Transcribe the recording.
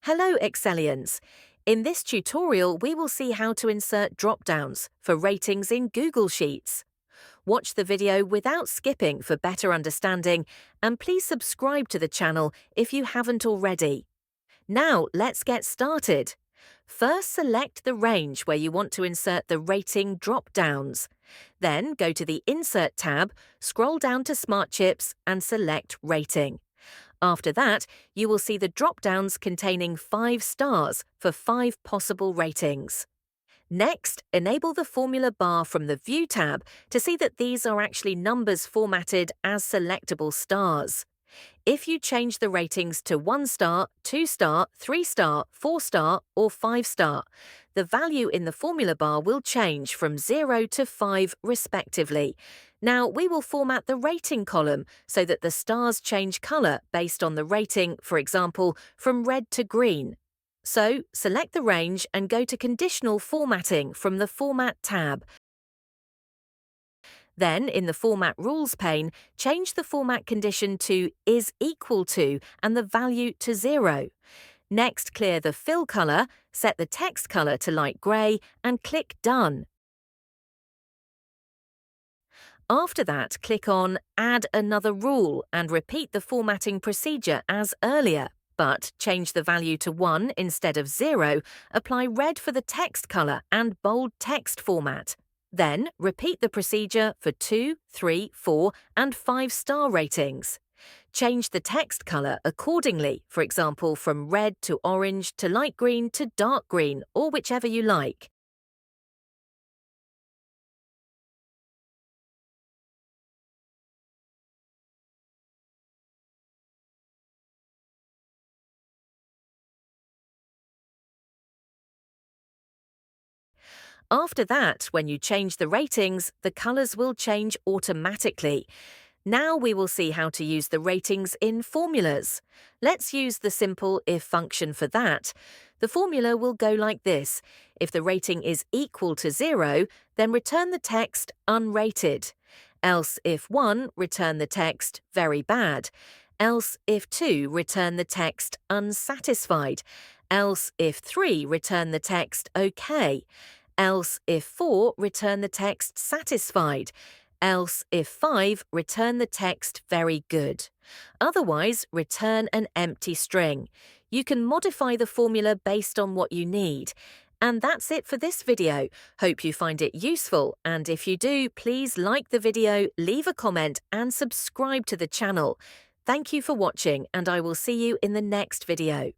Hello, Excellians! In this tutorial, we will see how to insert drop-downs for ratings in Google Sheets. Watch the video without skipping for better understanding, and please subscribe to the channel if you haven't already. Now, let's get started. First, select the range where you want to insert the rating drop-downs. Then, go to the Insert tab, scroll down to Smart Chips and select Rating. After that, you will see the drop-downs containing 5 stars for 5 possible ratings. Next, enable the formula bar from the View tab to see that these are actually numbers formatted as selectable stars. If you change the ratings to 1 star, 2 star, 3 star, 4 star, or 5 star, the value in the formula bar will change from 0 to 5 respectively. Now, we will format the rating column so that the stars change color based on the rating, for example, from red to green. So, select the range and go to Conditional Formatting from the Format tab. Then, in the Format Rules pane, change the format condition to is equal to and the value to 0. Next, clear the fill color, set the text color to light gray, and click Done. After that, click on Add another rule and repeat the formatting procedure as earlier, but change the value to 1 instead of 0, apply red for the text color and bold text format. Then, repeat the procedure for 2, 3, 4, and 5 star ratings. Change the text color accordingly, for example, from red to orange to light green to dark green, or whichever you like. After that, when you change the ratings, the colors will change automatically. Now we will see how to use the ratings in formulas. Let's use the simple if function for that. The formula will go like this. If the rating is equal to 0, then return the text unrated. Else, if 1, return the text very bad. Else, if 2, return the text unsatisfied. Else, if 3, return the text okay. Else, if 4, return the text satisfied. Else, if 5, return the text very good. Otherwise, return an empty string. You can modify the formula based on what you need. And that's it for this video. Hope you find it useful, and if you do, please like the video, leave a comment, and subscribe to the channel. Thank you for watching, and I will see you in the next video.